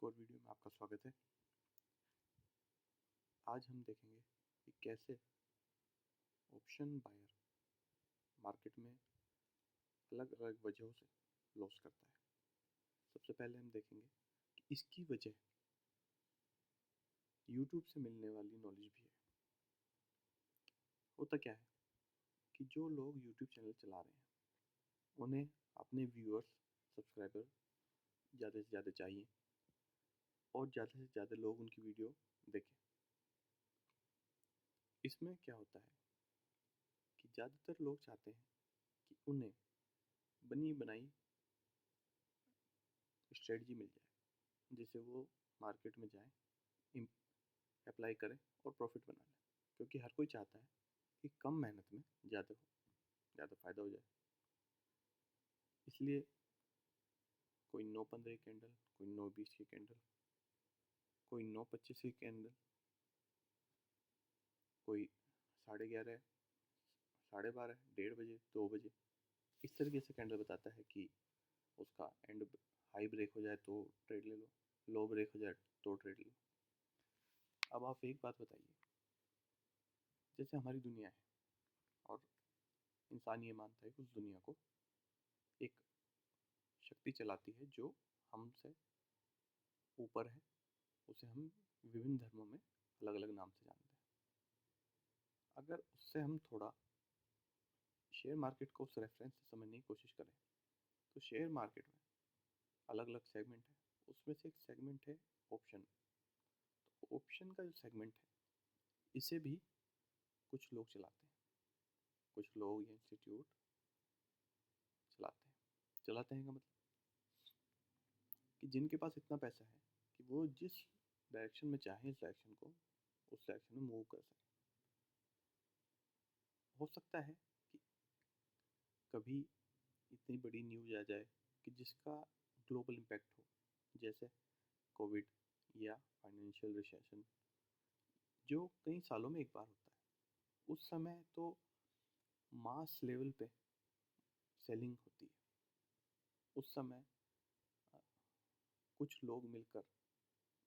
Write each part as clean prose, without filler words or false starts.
एक और वीडियो में आपका स्वागत है। आज हम देखेंगे कि कैसे ऑप्शन बायर मार्केट में अलग अलग वजहों से लॉस करता है। सबसे पहले हम देखेंगे कि इसकी वजह यूट्यूब से मिलने वाली नॉलेज भी है। होता क्या है कि जो लोग यूट्यूब चैनल चला रहे हैं उन्हें अपने व्यूअर्स सब्सक्राइबर ज़्यादा से ज़्यादा चाहिए और ज़्यादा से ज़्यादा लोग उनकी वीडियो देखें। इसमें क्या होता है कि ज़्यादातर लोग चाहते हैं कि उन्हें बनी बनाई स्ट्रेटजी मिल जाए जिससे वो मार्केट में जाएं, अप्लाई करें और प्रॉफिट बना लें, क्योंकि हर कोई चाहता है कि कम मेहनत में ज़्यादा फ़ायदा हो जाए। इसलिए कोई 9-15 की कैंडल, कोई 9-20 की कैंडल, कोई 9-25 की कैंडल, कोई 11:30, 12:30, 1:30 बजे, 2 बजे इस तरीके से कैंडल बताता है कि उसका एंड हाई ब्रेक हो जाए तो ट्रेड ले लो, लो ब्रेक हो जाए तो ट्रेड लो। अब आप एक बात बताइए, जैसे हमारी दुनिया है और इंसान ये मानता है कि उस दुनिया को एक शक्ति चलाती है जो हमसे ऊपर है, उसे हम विभिन्न धर्मों में अलग अलग नाम से जानते हैं। अगर उससे हम थोड़ा शेयर मार्केट को उस रेफरेंस से समझने की कोशिश करें तो शेयर मार्केट में अलग अलग सेगमेंट है। उसमें से एक सेगमेंट है ऑप्शन। तो ऑप्शन का जो सेगमेंट है इसे भी कुछ लोग चलाते हैं, कुछ लोग ये इंस्टीट्यूट चलाते हैं का मतलब कि जिनके पास इतना पैसा है कि वो जिस डायरेक्शन में चाहें इस डायरेक्शन को उस डायरेक्शन में मूव कर सकें। हो सकता है कि कभी इतनी बड़ी न्यूज़ आ जाए कि जिसका ग्लोबल इम्पैक्ट हो, जैसे कोविड या फाइनेंशियल रिसेशन जो कई सालों में एक बार होता है। उस समय तो मास लेवल पे सेलिंग होती है। उस समय कुछ लोग मिलकर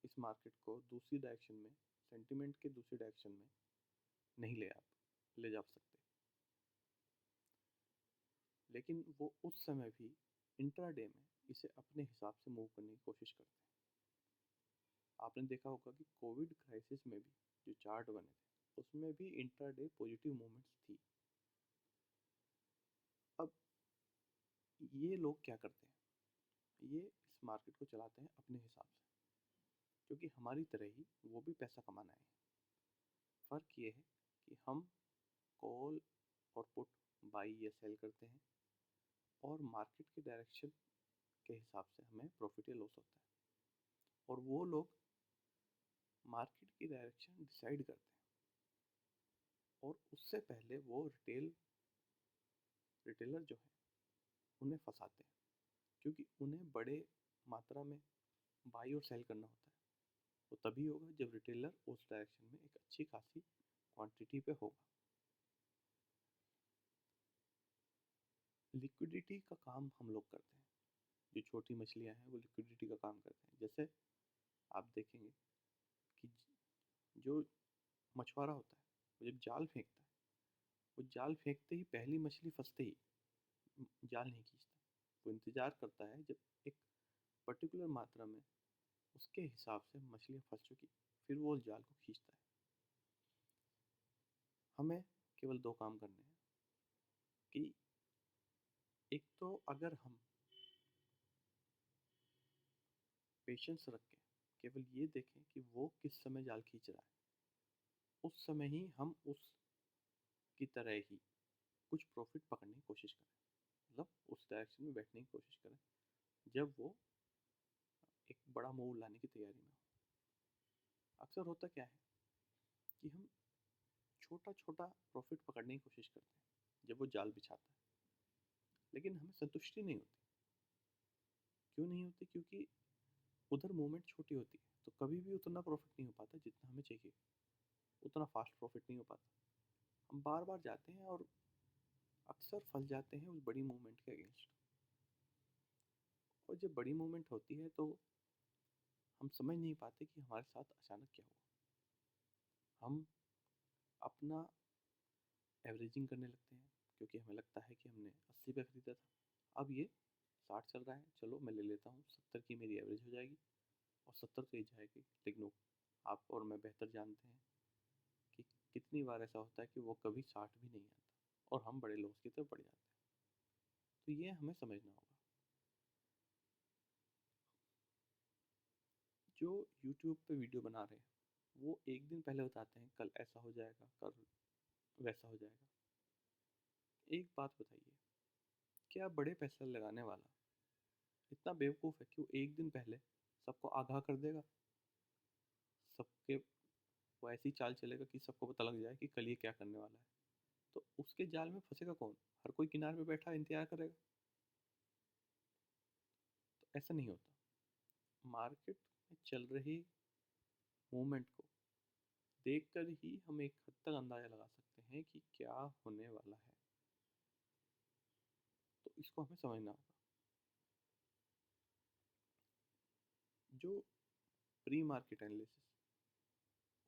इस मार्केट को दूसरी डायरेक्शन में, सेंटिमेंट के दूसरी डायरेक्शन में नहीं ले जा सकते, लेकिन वो उस समय भी इंट्राडे में इसे अपने हिसाब से मूव करने की कोशिश करते हैं। आपने देखा होगा कि कोविड क्राइसिस में भी जो चार्ट बने थे उसमें भी इंट्राडे पॉजिटिव मूवमेंट्स थी। अब ये लोग क्या करते हैं, ये इस मार्केट को चलाते हैं अपने हिसाब से, क्योंकि हमारी तरह ही वो भी पैसा कमाना है। फ़र्क ये है कि हम कॉल और पुट बाई या सेल करते हैं और मार्केट के डायरेक्शन के हिसाब से हमें प्रॉफिट या लॉस होता है, और वो लोग मार्केट की डायरेक्शन डिसाइड करते हैं और उससे पहले वो रिटेलर जो है उन्हें फंसाते हैं, क्योंकि उन्हें बड़े मात्रा में बाई और सेल करना होता है। वो तभी होगा जब रिटेलर उस डायरेक्शन में एक अच्छी खासी क्वांटिटी पे होगा। लिक्विडिटी का काम हम लोग करते हैं। जो छोटी मछलियां हैं वो लिक्विडिटी का काम करते हैं। जैसे आप देखेंगे कि जो मछुआरा होता है वो जब जाल फेंकता है, वो जाल फेंकते ही पहली मछली फंसते ही जाल नहीं खींचता। वो इंतज़ार करता है जब एक पर्टिकुलर मात्रा में उसके हिसाब से मछलियाँ फंस चुकी, फिर वो उस जाल को खींचता है। हमें केवल दो काम करने हैं कि एक तो अगर हम पेशेंस रख के केवल ये देखें कि वो किस समय जाल खींच रहा है, उस समय ही हम उस की तरह ही कुछ प्रॉफिट पकड़ने की कोशिश करें, मतलब उस डायरेक्शन में बैठने की कोशिश करें जब वो एक बड़ा मूव लाने की तैयारी में हो। अक्सर होता क्या है कि हम छोटा छोटा प्रॉफिट पकड़ने की कोशिश करते हैं जब वो जाल बिछाता है, लेकिन हमें संतुष्टि नहीं होती। क्यों नहीं होती? क्योंकि उधर मूवमेंट छोटी होती है तो कभी भी उतना प्रॉफिट नहीं हो पाता जितना हमें चाहिए, उतना फास्ट प्रॉफिट नहीं हो पाता। हम बार बार जाते हैं और अक्सर फंस जाते हैं उस बड़ी मूवमेंट के अगेंस्ट। और जब बड़ी मूवमेंट होती है तो हम समझ नहीं पाते कि हमारे साथ अचानक क्या हुआ। हम अपना एवरेजिंग करने लगते हैं क्योंकि हमें लगता है कि हमने 80 पे ख़रीदा था, अब ये 60 चल रहा है, चलो मैं ले लेता हूँ, 70 की मेरी एवरेज हो जाएगी और 70 तो ही जाएगी। लेकिन वो आप और मैं बेहतर जानते हैं कि कितनी बार ऐसा होता है कि वो कभी 60 भी नहीं आता और हम बड़े लॉस की तरफ बढ़ जाते हैं। तो ये हमें समझना होगा। जो यूट्यूब पे वीडियो बना रहे हैं वो एक दिन पहले बताते हैं कल ऐसा हो जाएगा, कल वैसा हो जाएगा। एक बात बताइए, क्या बड़े पैसे लगाने वाला इतना बेवकूफ़ है कि वो एक दिन पहले सबको आगाह कर देगा? सबके वो ऐसी चाल चलेगा कि सबको पता लग जाए कि कल ये क्या करने वाला है। तो उसके जाल में फंसेगा कौन? हर कोई किनारे पे बैठा इंतजार करेगा। तो ऐसा नहीं होता। मार्केट में चल रही मूवमेंट को देखकर ही हम एक हद तक अंदाजा लगा सकते हैं कि क्या होने वाला है। तो इसको हमें समझना होगा। जो प्री मार्केट एनालिसिस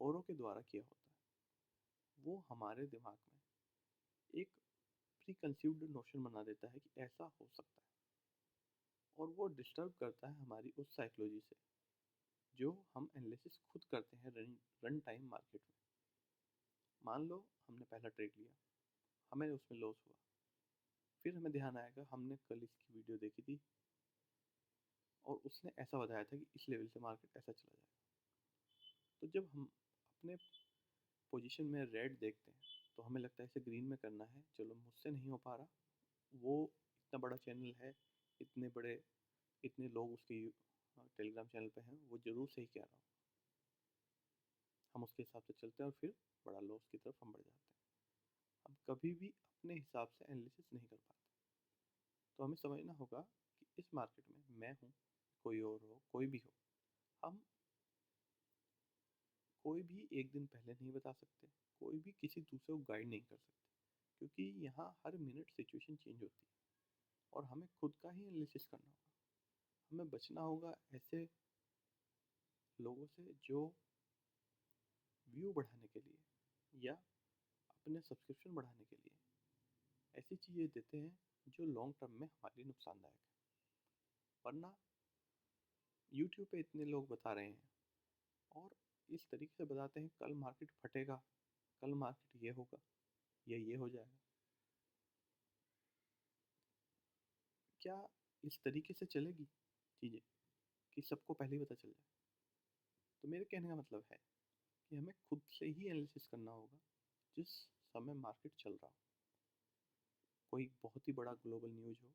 औरों के द्वारा किया होता है वो हमारे दिमाग में एक प्री कंसीव्ड नोशन बना देता है कि ऐसा हो सकता है, और वो डिस्टर्ब करता है हमारी उस साइकोलॉजी से जो हम एनालिसिस खुद करते हैं रन टाइम मार्केट में। मान लो हमने पहला ट्रेड लिया, हमें उसमें लॉस हुआ, फिर हमें ध्यान आएगा हमने कल इसकी वीडियो देखी थी और उसने ऐसा बताया था कि इस लेवल से मार्केट ऐसा चला जाएगा। तो जब हम अपने पोजीशन में रेड देखते हैं तो हमें लगता है इसे ग्रीन में करना है, चलो मुझसे नहीं हो पा रहा, वो इतना बड़ा चैनल है, इतने बड़े इतने लोग उसके टेलीग्राम चैनल पे हैं, वो ज़रूर सही कह रहा हो। हम उसके हिसाब से चलते हैं और फिर बड़ा लॉस की तरफ हम बढ़ जाते हैं। हम कभी भी अपने हिसाब से एनालिसिस नहीं कर पाते। तो हमें समझना होगा कि इस मार्केट में मैं हूँ, कोई और हो, कोई भी हो, हम कोई भी एक दिन पहले नहीं बता सकते, कोई भी किसी दूसरे को गाइड नहीं कर सकते, क्योंकि यहाँ हर मिनट सिचुएशन चेंज होती है और हमें खुद का ही एनालिसिस करना होगा। हमें बचना होगा ऐसे लोगों से जो व्यू बढ़ाने के लिए या अपने सब्सक्रिप्शन बढ़ाने के लिए ऐसी चीज़ें देते हैं जो लॉन्ग टर्म में हमारे लिए नुकसानदायक है। वरना यूट्यूब पे इतने लोग बता रहे हैं और इस तरीके से बताते हैं कल मार्केट फटेगा, कल मार्केट ये होगा या ये हो जाएगा। क्या इस तरीके से चलेगी चीज़ें कि सबको पहले ही पता चल जाए? तो मेरे कहने का मतलब है कि हमें खुद से ही एनालिसिस करना होगा। जिस समय मार्केट चल रहा हो, कोई बहुत ही बड़ा ग्लोबल न्यूज़ हो,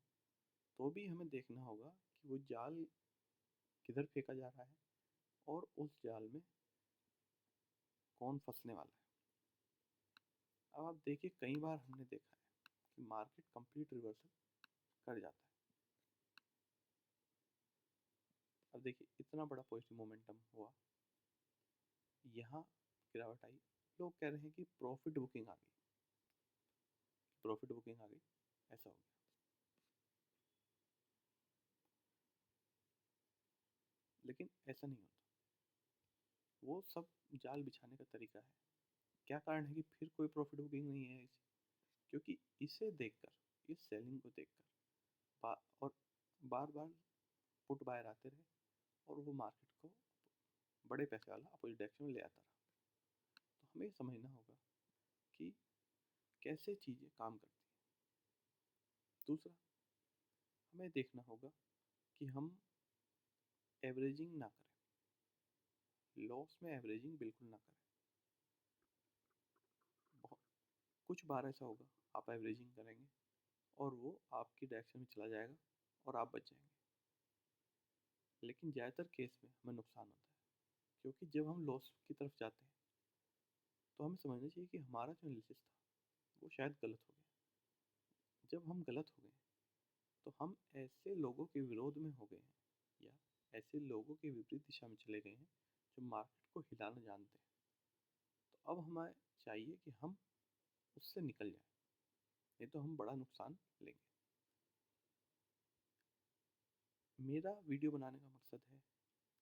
तो भी हमें देखना होगा कि वो जाल किधर फेंका जा रहा है और उस जाल में कौन फंसने वाला है। अब आप देखिए, कई बार हमने देखा है कि मार्केट कंप्लीट रिवर्सल कर जाता है। अब देखिए, इतना बड़ा पॉजिटिव मोमेंटम हुआ, यहाँ गिरावट आई, लोग कह रहे हैं कि प्रॉफिट बुकिंग आ गई, प्रॉफिट बुकिंग आ गई, ऐसा हो गया। लेकिन ऐसा नहीं होता, वो सब जाल बिछाने का तरीका है। क्या कारण है कि फिर कोई प्रॉफिट बुकिंग नहीं है इसे? क्योंकि इसे देखकर, इस सेलिंग को देखकर और बार बार पुट बायर आते रहे और वो मार्केट को बड़े पैसे वाला अपोजिट डायरेक्शन में ले आता रहा। तो हमें समझना होगा कि कैसे चीज़ें काम करती हैं। दूसरा, हमें देखना होगा कि हम एवरेजिंग ना करें, लॉस में एवरेजिंग बिल्कुल ना करें। बहुत कुछ बार ऐसा होगा आप एवरेजिंग करेंगे और वो आपकी डायरेक्शन में चला जाएगा और आप बच जाएंगे। लेकिन ज़्यादातर केस में हमें नुकसान होता है, क्योंकि जब हम लॉस की तरफ जाते हैं तो हमें समझना चाहिए कि हमारा जो एनालिसिस था वो शायद गलत हो गया। जब हम गलत हो गए तो हम ऐसे लोगों के विरोध में हो गए हैं या ऐसे लोगों के विपरीत दिशा में चले गए हैं जो मार्केट को हिलाना जानते हैं। तो अब हमें चाहिए कि हम उससे निकल जाएं, नहीं तो हम बड़ा नुकसान लेंगे। मेरा वीडियो बनाने का मकसद है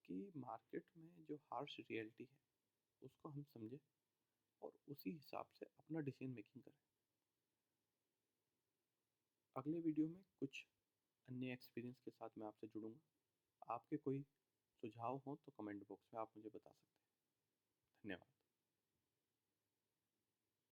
कि मार्केट में जो हार्श रियलिटी है उसको हम समझें और उसी हिसाब से अपना डिसीजन मेकिंग करें। अगले वीडियो में कुछ अन्य एक्सपीरियंस के साथ मैं आपसे जुड़ूंगा। आपके कोई सुझाव हो तो कमेंट बॉक्स में आप मुझे बता सकते हैं। धन्यवाद।